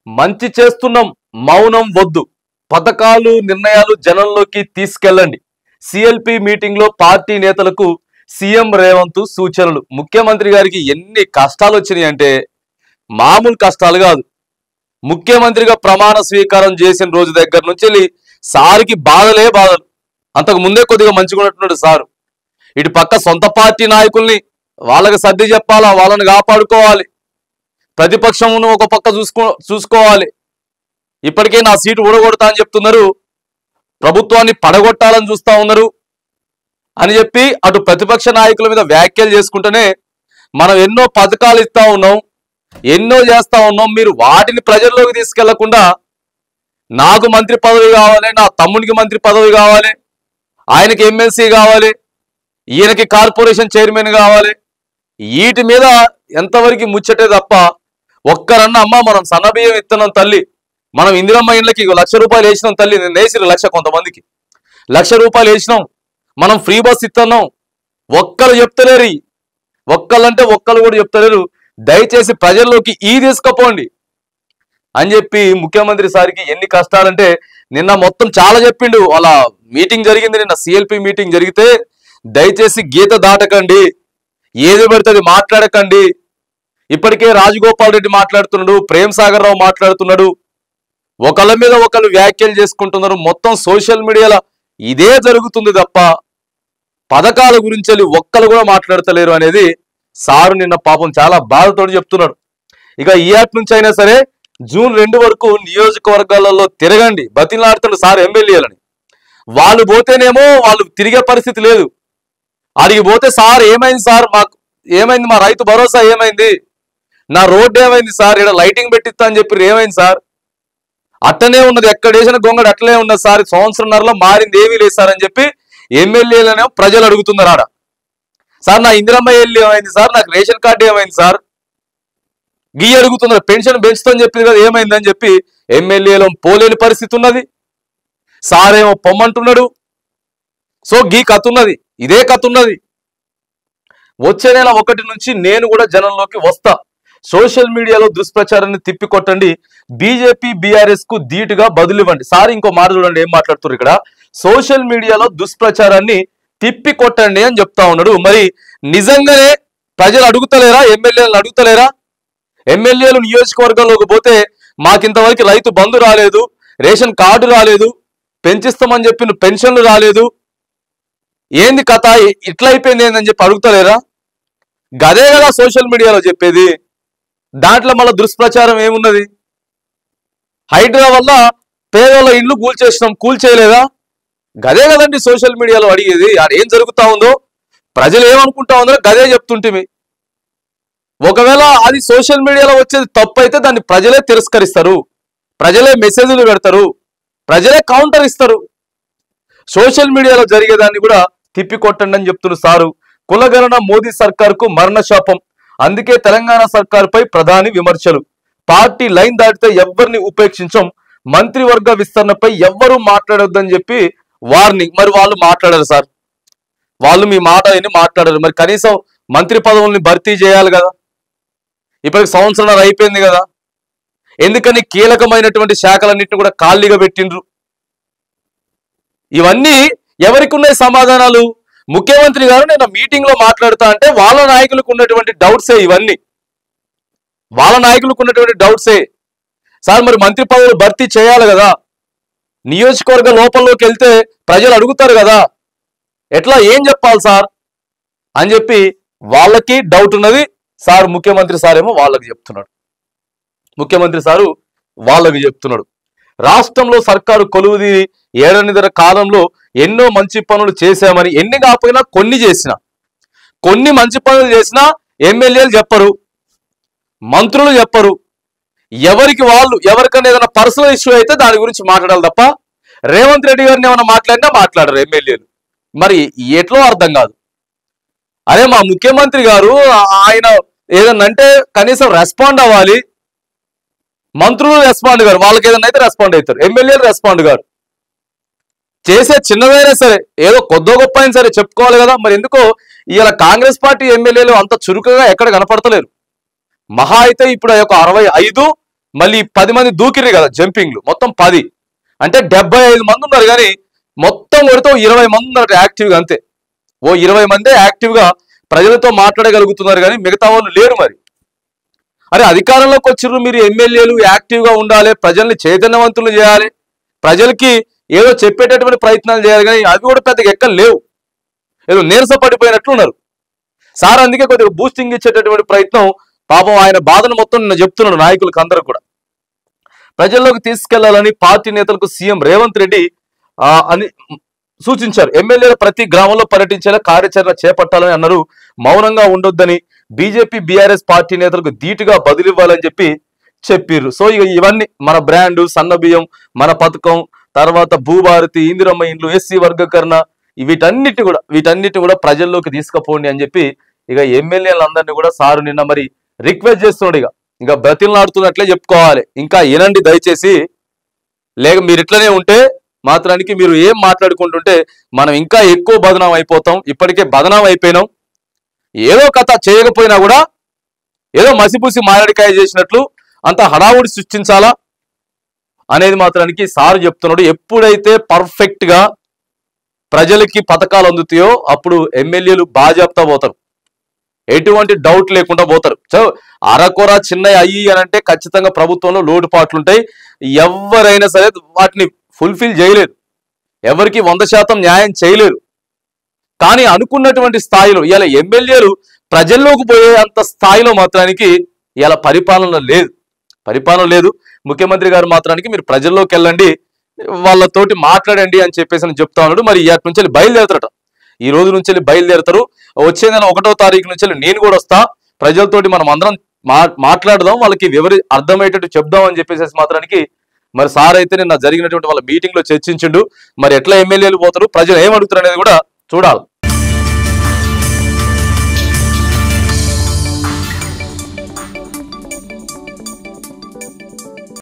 మంచి చేస్తున్నాం, మౌనం వద్దు, పథకాలు నిర్ణయాలు జనంలోకి తీసుకెళ్ళండి. సిఎల్పి మీటింగ్ లో పార్టీ నేతలకు సీఎం రేవంత్ సూచనలు. ముఖ్యమంత్రి గారికి ఎన్ని కష్టాలు వచ్చినాయి అంటే మామూలు కష్టాలు కాదు. ముఖ్యమంత్రిగా ప్రమాణ స్వీకారం చేసిన రోజు దగ్గర నుంచి వెళ్ళి సార్కి బాధలే బాధలు. అంతకు ముందే కొద్దిగా మంచిగా ఉన్నట్టున్నాడు సారు. ఇటు పక్క సొంత పార్టీ నాయకుల్ని వాళ్ళకి సర్ది చెప్పాలా, వాళ్ళని కాపాడుకోవాలి, ప్రతిపక్షమును ఒక పక్క చూసుకోవాలి. ఇప్పటికే నా సీటు ఊడగొడతా అని చెప్తున్నారు, ప్రభుత్వాన్ని పడగొట్టాలని చూస్తా ఉన్నారు అని చెప్పి అటు ప్రతిపక్ష నాయకుల మీద వ్యాఖ్యలు చేసుకుంటూనే మనం ఎన్నో పథకాలు ఇస్తా ఉన్నాం, ఎన్నో చేస్తా ఉన్నాం. మీరు వాటిని ప్రజల్లోకి తీసుకెళ్లకుండా నాకు మంత్రి పదవి కావాలి, నా తమ్మునికి మంత్రి పదవి కావాలి, ఆయనకి ఎమ్మెల్సీ కావాలి, ఈయనకి కార్పొరేషన్ చైర్మన్ కావాలి, వీటి మీద ఎంతవరకు ముచ్చటే తప్ప ఒక్కరన్నా అమ్మ మనం సన్నబియ్యం ఇస్తున్నాం తల్లి, మనం ఇందిరమ్మ ఇండ్లకి 1,00,000 రూపాయలు వేసినాం తల్లి, నేను వేసిన 1,00,000 కొంతమందికి 1,00,000 రూపాయలు వేసినాం, మనం ఫ్రీ బస్ ఇస్తున్నాం, ఒక్కరు చెప్తలేరు. ఒక్కళ్ళంటే ఒక్కరు కూడా చెప్తలేరు. దయచేసి ప్రజల్లోకి ఈ తీసుకుపోండి అని చెప్పి ముఖ్యమంత్రి సారికి ఎన్ని కష్టాలంటే నిన్న మొత్తం చాలా చెప్పిండు. వాళ్ళ మీటింగ్ జరిగింది నిన్న, సిఎల్పి మీటింగ్ జరిగితే దయచేసి గీత దాటకండి, ఏది పడుతుంది మాట్లాడకండి. ఇప్పటికే రాజగోపాల్ రెడ్డి మాట్లాడుతున్నాడు, ప్రేమ్ సాగర్ రావు మాట్లాడుతున్నాడు, ఒకళ్ళ మీద ఒకళ్ళు వ్యాఖ్యలు చేసుకుంటున్నారు. మొత్తం సోషల్ మీడియాలో ఇదే జరుగుతుంది తప్ప పథకాల గురించి ఒక్కరు కూడా మాట్లాడతలేరు అనేది సారు నిన్న పాపం చాలా బాధతో చెప్తున్నాడు. ఇక ఈ యాప్ నుంచి అయినా సరే జూన్ 2 వరకు నియోజకవర్గాలలో తిరగండి, బతిలాడుతున్నారు సార్ ఎమ్మెల్యేలని. వాళ్ళు పోతేనేమో వాళ్ళు తిరిగే పరిస్థితి లేదు. అడిగి పోతే సార్ ఏమైంది సార్, మాకు ఏమైంది, మా రైతు భరోసా ఏమైంది, నా రోడ్డు ఏమైంది సార్, ఇక్కడ లైటింగ్ పెట్టిస్తా అని చెప్పి ఏమైంది సార్, అట్టనే ఉన్నది, ఎక్కడ వేసిన గొంగడు అట్లనే ఉన్నది సార్, సంవత్సరంన్నరలో మారింది ఏమీ లేదు సార్ అని చెప్పి ఎమ్మెల్యేలనే ప్రజలు అడుగుతున్నారు. ఆడ సార్ నా ఇందిరమ్మ ఇల్లు ఏమైంది సార్, నాకు రేషన్ కార్డు ఏమైంది సార్, గీ అడుగుతున్నారు. పెన్షన్ పెంచుతాని చెప్పింది కదా ఏమైందని చెప్పి ఎమ్మెల్యేలో పోలేని పరిస్థితి ఉన్నది. సారేమో పొమ్మంటున్నాడు. సో గీ కథ ఉన్నది, ఇదే కథ ఉన్నది. వచ్చే నెల 1 నుంచి నేను కూడా జనంలోకి వస్తా. సోషల్ మీడియాలో దుష్ప్రచారాన్ని తిప్పికొట్టండి, బీజేపీ బీఆర్ఎస్ కు ధీటుగా బదులివ్వండి. సార్ ఇంకో మాట చూడండి ఏం మాట్లాడుతున్నారు ఇక్కడ, సోషల్ మీడియాలో దుష్ప్రచారాన్ని తిప్పికొట్టండి అని చెప్తా ఉన్నాడు. మరి నిజంగానే ప్రజలు అడుగుతలేరా, ఎమ్మెల్యేలను అడుగుతలేరా? ఎమ్మెల్యేలు నియోజకవర్గంలోకి పోతే మాకింతవరకు రైతు బంధు రాలేదు, రేషన్ కార్డు రాలేదు, పెంచిస్తామని చెప్పిన పెన్షన్లు రాలేదు, ఏంది కథ, ఇట్లా అయిపోయింది ఏందని చెప్పి అడుగుతలేరా? గదే కదా సోషల్ మీడియాలో చెప్పేది. దాంట్లో మళ్ళీ దుష్ప్రచారం ఏమున్నది? హైడ్రా వల్ల పేదోళ్ళ ఇండ్లు కూల్చేయలేదా? గదే కదండి సోషల్ మీడియాలో అడిగేది. ఏం జరుగుతా ఉందో ప్రజలు ఏమనుకుంటా ఉందో గదే చెప్తుంటే, ఒకవేళ అది సోషల్ మీడియాలో వచ్చేది తప్పు అయితే దాన్ని ప్రజలే తిరస్కరిస్తారు, ప్రజలే మెసేజ్లు పెడతారు, ప్రజలే కౌంటర్ ఇస్తారు. సోషల్ మీడియాలో జరిగేదాన్ని కూడా తిప్పికొట్టండి అని చెప్తున్నారు సారు. కులగణన మోదీ సర్కార్కు మరణశాపం, అందుకే తెలంగాణ సర్కారుపై ప్రధాని విమర్శలు. పార్టీ లైన్ దాటితే ఎవరిని ఉపేక్షించం, మంత్రివర్గ విస్తరణపై ఎవ్వరూ మాట్లాడొద్దని చెప్పి వార్నింగ్. మరి వాళ్ళు మాట్లాడారు సార్, వాళ్ళు మీ మాట అని మాట్లాడారు. మరి కనీసం మంత్రి పదవుల్ని భర్తీ చేయాలి కదా, ఇప్పటికి సంవత్సరం అయిపోయింది కదా, ఎందుకని కీలకమైనటువంటి శాఖలన్నింటినీ కూడా ఖాళీగా పెట్టిండ్రు? ఇవన్నీ ఎవరికి ఉన్నాయి సమాధానాలు? ముఖ్యమంత్రి గారు నేను మీటింగ్ లో మాట్లాడుతా అంటే వాళ్ళ నాయకులకు ఉన్నటువంటి డౌట్సే ఇవన్నీ, వాళ్ళ నాయకులకు ఉన్నటువంటి డౌట్సే. సార్ మరి మంత్రి పదవులు భర్తీ చేయాలి కదా, నియోజకవర్గ లోపంలోకి వెళ్తే ప్రజలు అడుగుతారు కదా, ఎట్లా ఏం చెప్పాలి సార్ అని చెప్పి వాళ్ళకి డౌట్ ఉన్నది. సార్ ముఖ్యమంత్రి సార్ ఏమో వాళ్ళకి చెప్తున్నాడు, ముఖ్యమంత్రి సారు వాళ్ళకి చెప్తున్నాడు. రాష్ట్రంలో సర్కారు కొలువుది ఏడనిదర కాలంలో ఎన్నో మంచి పనులు చేశామని, ఎన్ని కాకపోయినా కొన్ని మంచి పనులు చేసినా ఎమ్మెల్యేలు చెప్పరు, మంత్రులు చెప్పరు. ఎవరికి వాళ్ళు ఎవరికైనా ఏదైనా పర్సనల్ ఇష్యూ అయితే దాని గురించి మాట్లాడాలి తప్ప రేవంత్ రెడ్డి గారిని ఏమైనా మాట్లాడినా మాట్లాడరు ఎమ్మెల్యేలు. మరి ఎట్లో అర్థం కాదు. అరే మా ముఖ్యమంత్రి గారు ఆయన ఏదన్నా అంటే కనీసం రెస్పాండ్ అవ్వాలి, మంత్రులు రెస్పాండ్ గారు, వాళ్ళకి ఏదైనా అయితే రెస్పాండ్ అవుతారు, ఎమ్మెల్యేలు రెస్పాండ్ గారు. చేసే చిన్నదైనా సరే ఏదో కొద్దో గొప్ప అయినా సరే చెప్పుకోవాలి కదా. మరి ఎందుకో ఇలా కాంగ్రెస్ పార్టీ ఎమ్మెల్యేలు అంత చురుకుగా ఎక్కడ కనపడతలేరు. మహా అయితే ఇప్పుడు ఒక 65 మళ్ళీ 10 మంది దూకిర్రు కదా జంపింగ్లు, మొత్తం 10 అంటే 75 మంది ఉన్నారు. కానీ మొత్తం కొడితే 20 మంది ఉన్నారు యాక్టివ్గా, అంతే. ఓ 20 మందే యాక్టివ్గా ప్రజలతో మాట్లాడగలుగుతున్నారు, కానీ మిగతా వాళ్ళు లేరు. మరి అరే అధికారంలోకి వచ్చిర్రు మీరు, ఎమ్మెల్యేలు యాక్టివ్గా ఉండాలి, ప్రజల్ని చైతన్యవంతులు చేయాలి, ప్రజలకి ఏదో చెప్పేటటువంటి ప్రయత్నాలు చేయాలి, కానీ అవి కూడా పెద్దగా ఎక్కలు లేవు. ఏదో నీరస పడిపోయినట్లు ఉన్నారు సార్. అందుకే కొద్దిగా బూస్టింగ్ ఇచ్చేటటువంటి ప్రయత్నం, పాపం ఆయన బాధను మొత్తం నిన్న చెప్తున్నాడు నాయకులకు అందరూ కూడా. ప్రజల్లోకి తీసుకెళ్లాలని పార్టీ నేతలకు సీఎం రేవంత్ రెడ్డి అని సూచించారు. ఎమ్మెల్యేలు ప్రతి గ్రామంలో పర్యటించేలా కార్యాచరణ చేపట్టాలని అన్నారు. మౌనంగా ఉండొద్దని బీజేపీ బీఆర్ఎస్ పార్టీ నేతలకు ధీటుగా బదులివ్వాలని చెప్పిర్రు. సో ఇక ఇవన్నీ మన బ్రాండు, సన్నబియ్యం, మన పథకం, తర్వాత భూభారతి, ఇందిరమ్మ ఇండ్లు, ఎస్సీ వర్గీకరణ, వీటన్నిటి కూడా ప్రజల్లోకి తీసుకుపోండి అని చెప్పి ఇక ఎమ్మెల్యేలందరినీ కూడా సారు నిన్న మరి రిక్వెస్ట్ చేస్తున్నాడు. ఇక బ్రతిలాడుతున్నట్లే చెప్పుకోవాలి. ఇంకా ఏనండి దయచేసి, లేక మీరు ఇట్లనే ఉంటే మాత్రానికి మీరు ఏం మాట్లాడుకుంటుంటే మనం ఇంకా ఎక్కువ బదనాం అయిపోతాం. ఇప్పటికే బదనాం అయిపోయినాం. ఏదో కథ చేయకపోయినా కూడా ఏదో మసిపూసి మారడికాయ చేసినట్లు అంత హడావుడి సృష్టించాలా అనేది మాత్రానికి సారు చెప్తున్నాడు. ఎప్పుడైతే పర్ఫెక్ట్ గా ప్రజలకి పథకాలు అందుతాయో అప్పుడు ఎమ్మెల్యేలు బాజాప్తా పోతారు, ఎటువంటి డౌట్ లేకుండా పోతారు. సో అరకొర చిన్న అయ్యి అని అంటే ఖచ్చితంగా ప్రభుత్వంలో లోటుపాట్లు ఉంటాయి. ఎవరైనా సరే వాటిని ఫుల్ఫిల్ చేయలేరు, ఎవరికి 100% న్యాయం చేయలేరు. కానీ అనుకున్నటువంటి స్థాయిలో ఇలా ఎమ్మెల్యేలు ప్రజల్లోకి పోయే అంత స్థాయిలో మాత్రానికి ఇలా పరిపాలన లేదు. ముఖ్యమంత్రి గారు మాత్రానికి మీరు ప్రజల్లోకి వెళ్ళండి, వాళ్ళతోటి మాట్లాడండి అని చెప్పేసి చెప్తా ఉన్నాడు. మరి ఇటు నుంచి బయలుదేరతారట, ఈ రోజు నుంచి బయలుదేరతారు. వచ్చే నెల 1వ తారీఖు నుంచి నేను కూడా వస్తా, ప్రజలతోటి మనం అందరం మాట్లాడదాం, వాళ్ళకి అర్థమయ్యేటట్టు చెప్దాం అని చెప్పేసి మాత్రానికి మరి సార్ అయితే నిన్న జరిగినటువంటి వాళ్ళ మీటింగ్ లో చర్చించిండు. మరి ఎట్లా ఎమ్మెల్యేలు పోతారు, ప్రజలు ఏమడుగుతారు అనేది కూడా చూడాలి.